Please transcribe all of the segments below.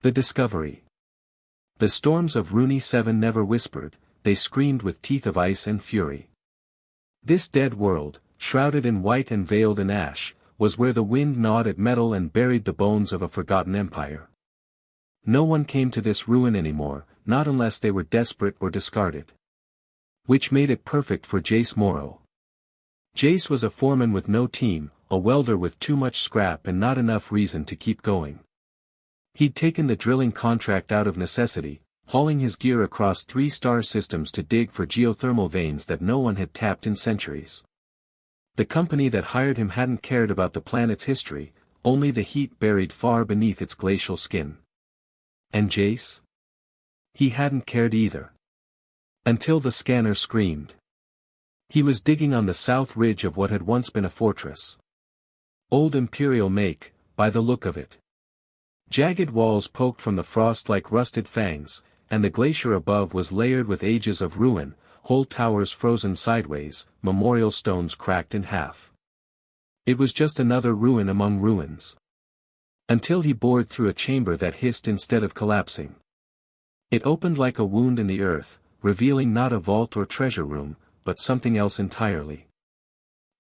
The discovery. The storms of Rooney 7 never whispered, they screamed with teeth of ice and fury. This dead world, shrouded in white and veiled in ash, was where the wind gnawed at metal and buried the bones of a forgotten empire. No one came to this ruin anymore, not unless they were desperate or discarded. Which made it perfect for Jace Morrow. Jace was a foreman with no team, a welder with too much scrap and not enough reason to keep going. He'd taken the drilling contract out of necessity, hauling his gear across 3 star systems to dig for geothermal veins that no one had tapped in centuries. The company that hired him hadn't cared about the planet's history, only the heat buried far beneath its glacial skin. And Jace? He hadn't cared either. Until the scanner screamed. He was digging on the south ridge of what had once been a fortress. Old Imperial make, by the look of it. Jagged walls poked from the frost like rusted fangs, and the glacier above was layered with ages of ruin, whole towers frozen sideways, memorial stones cracked in half. It was just another ruin among ruins. Until he bored through a chamber that hissed instead of collapsing. It opened like a wound in the earth, revealing not a vault or treasure room, but something else entirely.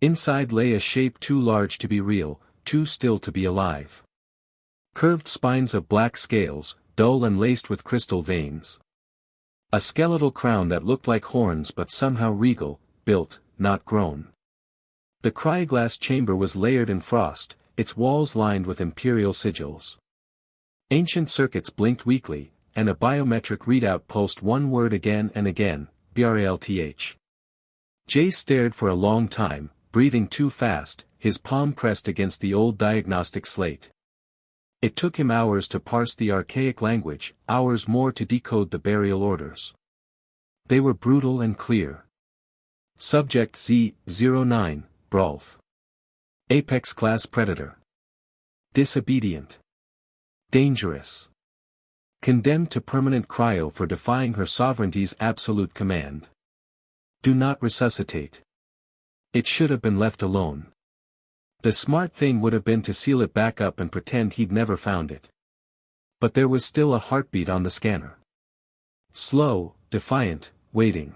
Inside lay a shape too large to be real, too still to be alive. Curved spines of black scales, dull and laced with crystal veins. A skeletal crown that looked like horns but somehow regal, built, not grown. The cryoglass chamber was layered in frost, its walls lined with imperial sigils. Ancient circuits blinked weakly, and a biometric readout pulsed one word again and again, BRALTH. Jace stared for a long time, breathing too fast, his palm pressed against the old diagnostic slate. It took him hours to parse the archaic language, hours more to decode the burial orders. They were brutal and clear. Subject Z-09, Brolf. Apex Class Predator. Disobedient. Dangerous. Condemned to permanent cryo for defying her sovereignty's absolute command. Do not resuscitate. It should have been left alone. The smart thing would have been to seal it back up and pretend he'd never found it. But there was still a heartbeat on the scanner. Slow, defiant, waiting.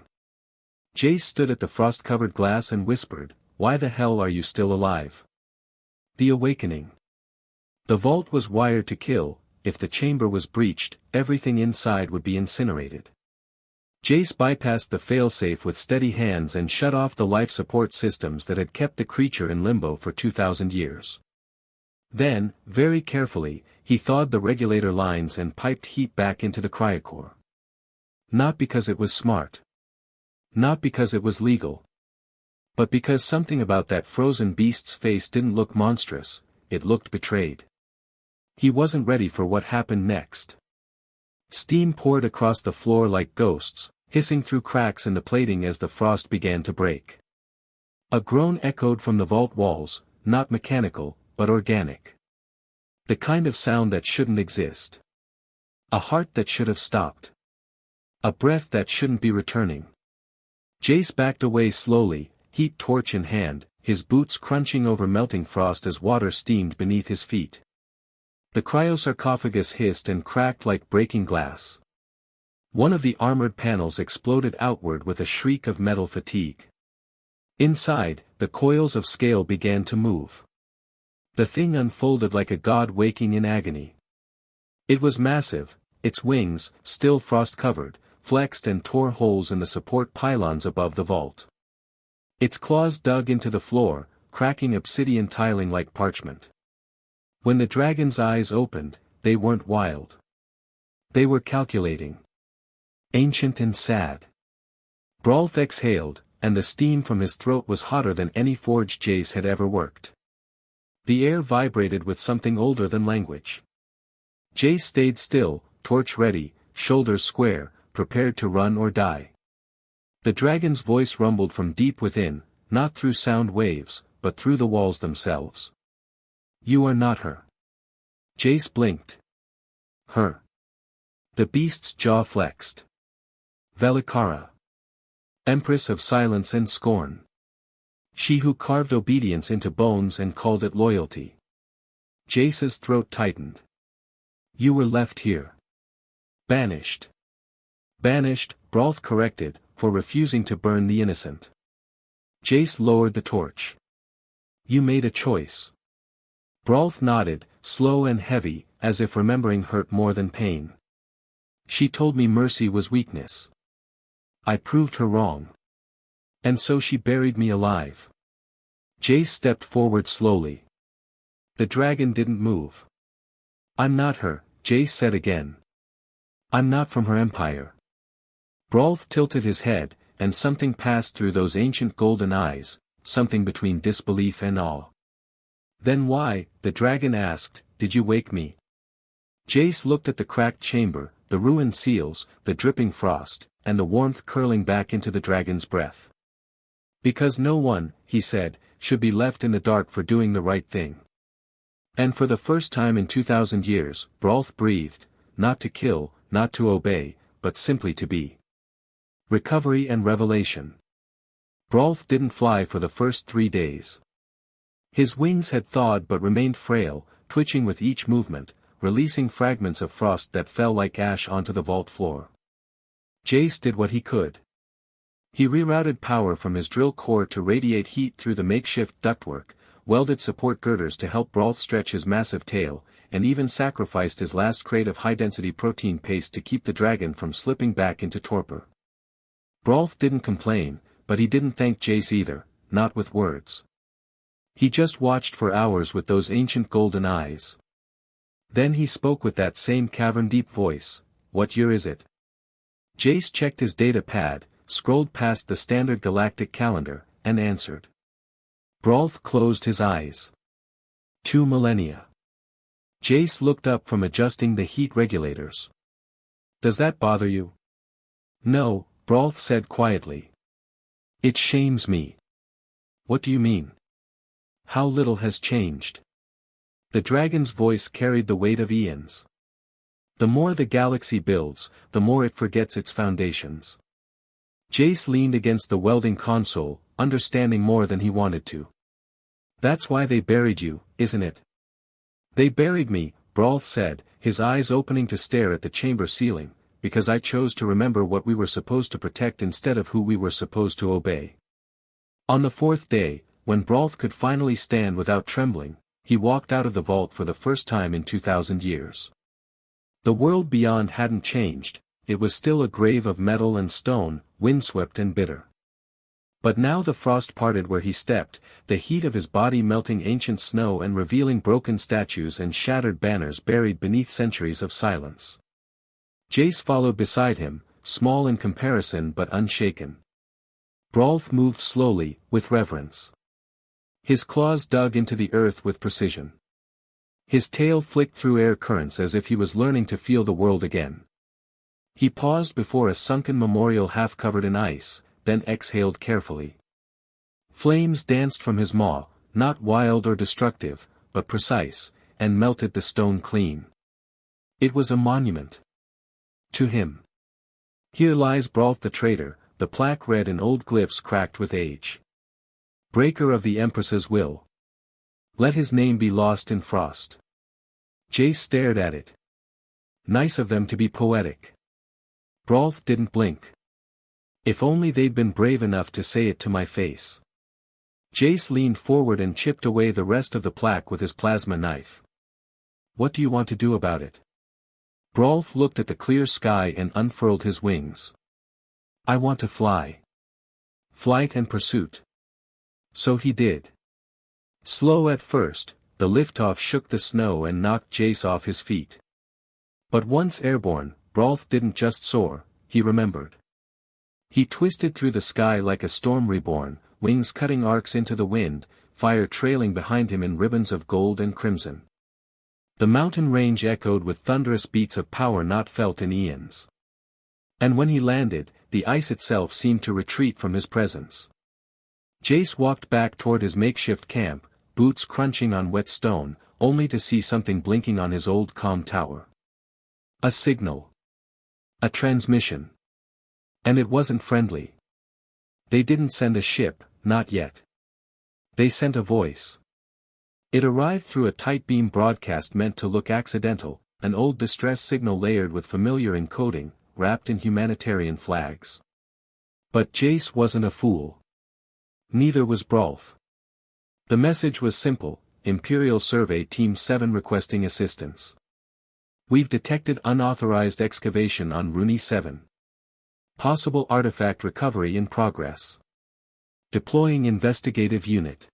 Jace stood at the frost-covered glass and whispered, "Why the hell are you still alive?" The awakening. The vault was wired to kill. If the chamber was breached, everything inside would be incinerated. Jace bypassed the failsafe with steady hands and shut off the life support systems that had kept the creature in limbo for 2,000 years. Then, very carefully, he thawed the regulator lines and piped heat back into the cryocore. Not because it was smart. Not because it was legal. But because something about that frozen beast's face didn't look monstrous, it looked betrayed. He wasn't ready for what happened next. Steam poured across the floor like ghosts, hissing through cracks in the plating as the frost began to break. A groan echoed from the vault walls, not mechanical, but organic. The kind of sound that shouldn't exist. A heart that should have stopped. A breath that shouldn't be returning. Jace backed away slowly, heat torch in hand, his boots crunching over melting frost as water steamed beneath his feet. The cryosarcophagus hissed and cracked like breaking glass. One of the armored panels exploded outward with a shriek of metal fatigue. Inside, the coils of scale began to move. The thing unfolded like a god waking in agony. It was massive, its wings, still frost-covered, flexed and tore holes in the support pylons above the vault. Its claws dug into the floor, cracking obsidian tiling like parchment. When the dragon's eyes opened, they weren't wild. They were calculating. Ancient and sad. Brolf exhaled, and the steam from his throat was hotter than any forge Jace had ever worked. The air vibrated with something older than language. Jace stayed still, torch ready, shoulders square, prepared to run or die. The dragon's voice rumbled from deep within, not through sound waves, but through the walls themselves. You are not her. Jace blinked. Her. The beast's jaw flexed. Velikara. Empress of silence and scorn. She who carved obedience into bones and called it loyalty. Jace's throat tightened. You were left here. Banished. Banished, Brolth corrected, for refusing to burn the innocent. Jace lowered the torch. You made a choice. Brolth nodded, slow and heavy, as if remembering hurt more than pain. She told me mercy was weakness. I proved her wrong. And so she buried me alive. Jace stepped forward slowly. The dragon didn't move. I'm not her, Jace said again. I'm not from her empire. Brolth tilted his head, and something passed through those ancient golden eyes, something between disbelief and awe. Then why, the dragon asked, did you wake me? Jace looked at the cracked chamber, the ruined seals, the dripping frost, and the warmth curling back into the dragon's breath. Because no one, he said, should be left in the dark for doing the right thing. And for the first time in 2,000 years, Brolth breathed, not to kill, not to obey, but simply to be. Recovery and revelation. Brolth didn't fly for the first 3 days. His wings had thawed but remained frail, twitching with each movement, releasing fragments of frost that fell like ash onto the vault floor. Jace did what he could. He rerouted power from his drill core to radiate heat through the makeshift ductwork, welded support girders to help Brolth stretch his massive tail, and even sacrificed his last crate of high-density protein paste to keep the dragon from slipping back into torpor. Brolth didn't complain, but he didn't thank Jace either, not with words. He just watched for hours with those ancient golden eyes. Then he spoke with that same cavern-deep voice. What year is it? Jace checked his data pad, scrolled past the standard galactic calendar, and answered. Brolth closed his eyes. 2 millennia. Jace looked up from adjusting the heat regulators. Does that bother you? No, Brolth said quietly. It shames me. What do you mean? How little has changed? The dragon's voice carried the weight of eons. The more the galaxy builds, the more it forgets its foundations. Jace leaned against the welding console, understanding more than he wanted to. That's why they buried you, isn't it? They buried me, Brolth said, his eyes opening to stare at the chamber ceiling, because I chose to remember what we were supposed to protect instead of who we were supposed to obey. On the 4th day, when Brolth could finally stand without trembling, he walked out of the vault for the first time in 2,000 years. The world beyond hadn't changed, it was still a grave of metal and stone, windswept and bitter. But now the frost parted where he stepped, the heat of his body melting ancient snow and revealing broken statues and shattered banners buried beneath centuries of silence. Jace followed beside him, small in comparison but unshaken. Brolth moved slowly, with reverence. His claws dug into the earth with precision. His tail flicked through air currents as if he was learning to feel the world again. He paused before a sunken memorial half covered in ice, then exhaled carefully. Flames danced from his maw, not wild or destructive, but precise, and melted the stone clean. It was a monument. To him. Here lies Brolth the traitor, the plaque read in old glyphs cracked with age. Breaker of the Empress's will. Let his name be lost in frost. Jace stared at it. Nice of them to be poetic. Brolth didn't blink. If only they'd been brave enough to say it to my face. Jace leaned forward and chipped away the rest of the plaque with his plasma knife. What do you want to do about it? Brolth looked at the clear sky and unfurled his wings. I want to fly. Flight and pursuit. So he did. Slow at first, the liftoff shook the snow and knocked Jace off his feet. But once airborne, Brolth didn't just soar, he remembered. He twisted through the sky like a storm reborn, wings cutting arcs into the wind, fire trailing behind him in ribbons of gold and crimson. The mountain range echoed with thunderous beats of power not felt in eons. And when he landed, the ice itself seemed to retreat from his presence. Jace walked back toward his makeshift camp, boots crunching on wet stone, only to see something blinking on his old comm tower. A signal. A transmission. And it wasn't friendly. They didn't send a ship, not yet. They sent a voice. It arrived through a tight beam broadcast meant to look accidental, an old distress signal layered with familiar encoding, wrapped in humanitarian flags. But Jace wasn't a fool. Neither was Brolf. The message was simple: Imperial Survey Team 7 requesting assistance. We've detected unauthorized excavation on Rooney 7. Possible artifact recovery in progress. Deploying investigative unit.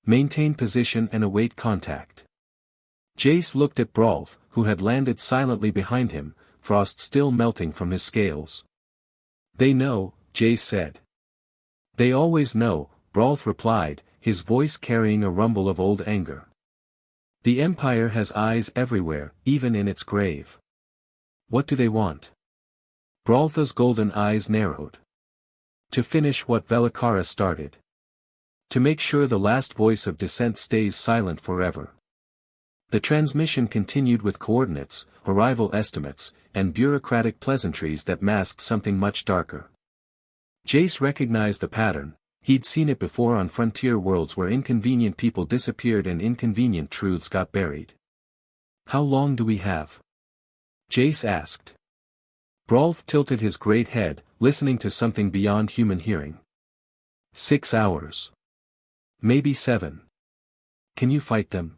Maintain position and await contact. Jace looked at Brolf, who had landed silently behind him, frost still melting from his scales. They know, Jace said. They always know, Brolf replied, his voice carrying a rumble of old anger. The Empire has eyes everywhere, even in its grave. What do they want? Brolfa's golden eyes narrowed. To finish what Velakara started. To make sure the last voice of dissent stays silent forever. The transmission continued with coordinates, arrival estimates, and bureaucratic pleasantries that masked something much darker. Jace recognized the pattern. He'd seen it before on frontier worlds where inconvenient people disappeared and inconvenient truths got buried. How long do we have? Jace asked. Brolf tilted his great head, listening to something beyond human hearing. 6 hours. Maybe 7. Can you fight them?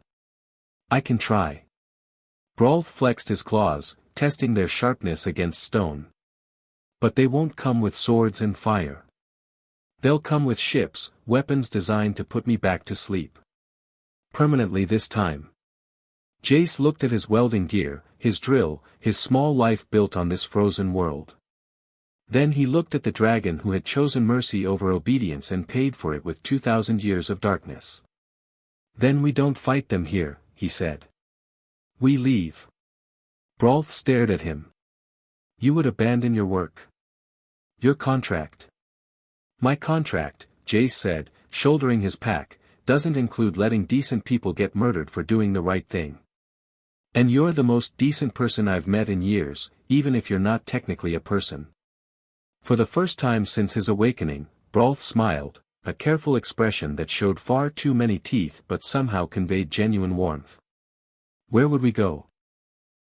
I can try. Brolf flexed his claws, testing their sharpness against stone. But they won't come with swords and fire. They'll come with ships, weapons designed to put me back to sleep. Permanently this time. Jace looked at his welding gear, his drill, his small life built on this frozen world. Then he looked at the dragon who had chosen mercy over obedience and paid for it with 2,000 years of darkness. Then we don't fight them here, he said. We leave. Brolf stared at him. You would abandon your work. Your contract. My contract, Jace said, shouldering his pack, doesn't include letting decent people get murdered for doing the right thing. And you're the most decent person I've met in years, even if you're not technically a person. For the first time since his awakening, Brolf smiled, a careful expression that showed far too many teeth but somehow conveyed genuine warmth. Where would we go?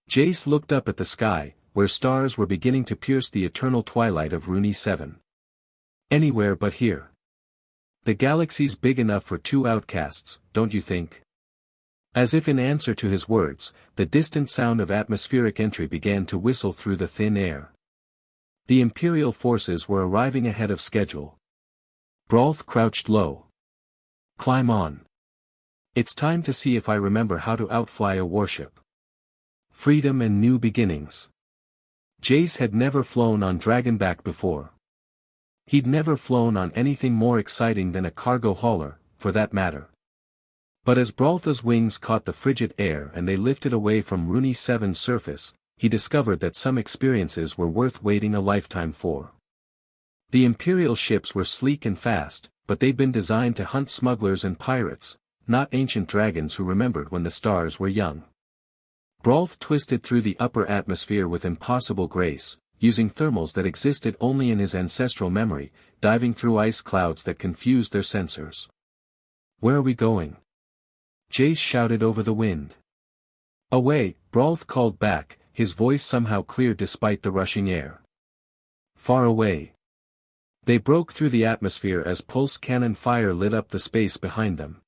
Jace looked up at the sky, where stars were beginning to pierce the eternal twilight of Rooney 7. Anywhere but here. The galaxy's big enough for 2 outcasts, don't you think? As if in answer to his words, the distant sound of atmospheric entry began to whistle through the thin air. The Imperial forces were arriving ahead of schedule. Brolf crouched low. Climb on. It's time to see if I remember how to outfly a warship. Freedom and new beginnings. Jace had never flown on Dragonback before. He'd never flown on anything more exciting than a cargo hauler, for that matter. But as Brolfa's wings caught the frigid air and they lifted away from Rooney 7's surface, he discovered that some experiences were worth waiting a lifetime for. The Imperial ships were sleek and fast, but they'd been designed to hunt smugglers and pirates, not ancient dragons who remembered when the stars were young. Brolf twisted through the upper atmosphere with impossible grace, using thermals that existed only in his ancestral memory, diving through ice clouds that confused their sensors. Where are we going? Jace shouted over the wind. Away, Brolf called back, his voice somehow clear despite the rushing air. Far away. They broke through the atmosphere as pulse cannon fire lit up the space behind them.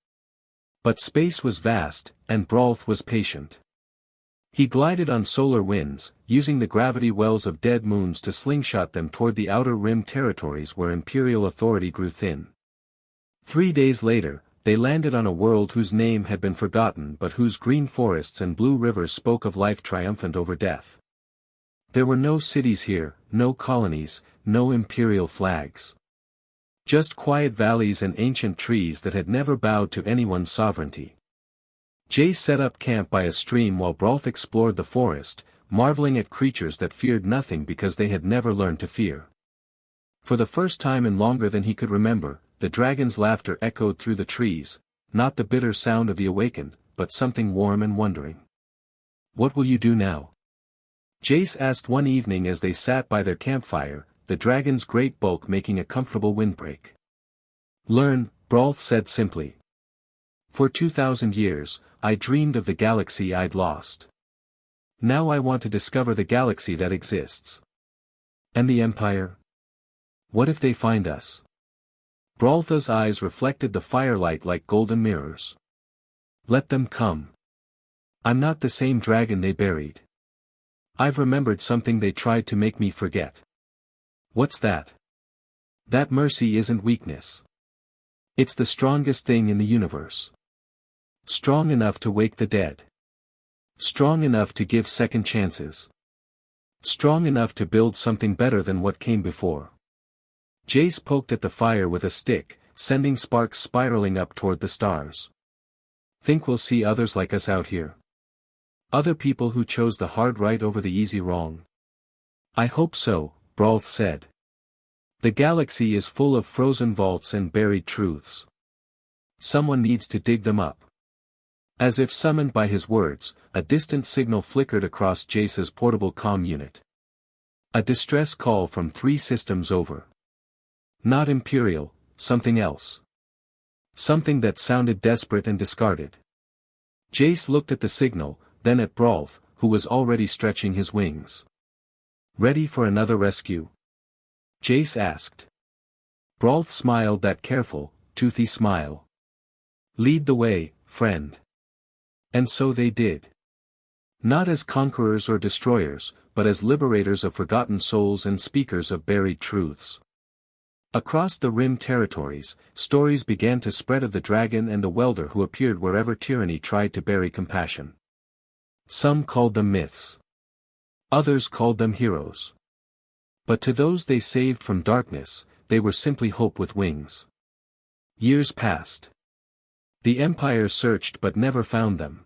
But space was vast, and Brolf was patient. He glided on solar winds, using the gravity wells of dead moons to slingshot them toward the outer rim territories where Imperial authority grew thin. 3 days later, they landed on a world whose name had been forgotten but whose green forests and blue rivers spoke of life triumphant over death. There were no cities here, no colonies, no Imperial flags. Just quiet valleys and ancient trees that had never bowed to anyone's sovereignty. Jace set up camp by a stream while Brolf explored the forest, marveling at creatures that feared nothing because they had never learned to fear. For the first time in longer than he could remember, the dragon's laughter echoed through the trees, not the bitter sound of the awakened, but something warm and wondering. What will you do now? Jace asked one evening as they sat by their campfire, the dragon's great bulk making a comfortable windbreak. Learn, Brolf said simply. For 2,000 years, I dreamed of the galaxy I'd lost. Now I want to discover the galaxy that exists. And the Empire? What if they find us? Broltha's eyes reflected the firelight like golden mirrors. Let them come. I'm not the same dragon they buried. I've remembered something they tried to make me forget. What's that? That mercy isn't weakness. It's the strongest thing in the universe. Strong enough to wake the dead. Strong enough to give second chances. Strong enough to build something better than what came before. Jace poked at the fire with a stick, sending sparks spiraling up toward the stars. Think we'll see others like us out here? Other people who chose the hard right over the easy wrong? I hope so, Brolth said. The galaxy is full of frozen vaults and buried truths. Someone needs to dig them up. As if summoned by his words, a distant signal flickered across Jace's portable comm unit. A distress call from 3 systems over. Not Imperial, something else. Something that sounded desperate and discarded. Jace looked at the signal, then at Brolth, who was already stretching his wings. Ready for another rescue? Jace asked. Brolth smiled that careful, toothy smile. Lead the way, friend. And so they did. Not as conquerors or destroyers, but as liberators of forgotten souls and speakers of buried truths. Across the Rim territories, stories began to spread of the dragon and the welder who appeared wherever tyranny tried to bury compassion. Some called them myths. Others called them heroes. But to those they saved from darkness, they were simply hope with wings. Years passed. The Empire searched but never found them.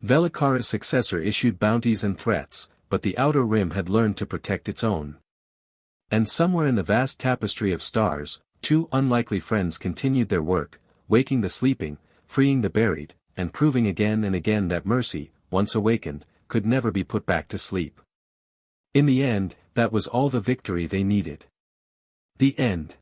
Velikara's successor issued bounties and threats, but the Outer Rim had learned to protect its own. And somewhere in the vast tapestry of stars, 2 unlikely friends continued their work, waking the sleeping, freeing the buried, and proving again and again that mercy, once awakened, could never be put back to sleep. In the end, that was all the victory they needed. The end.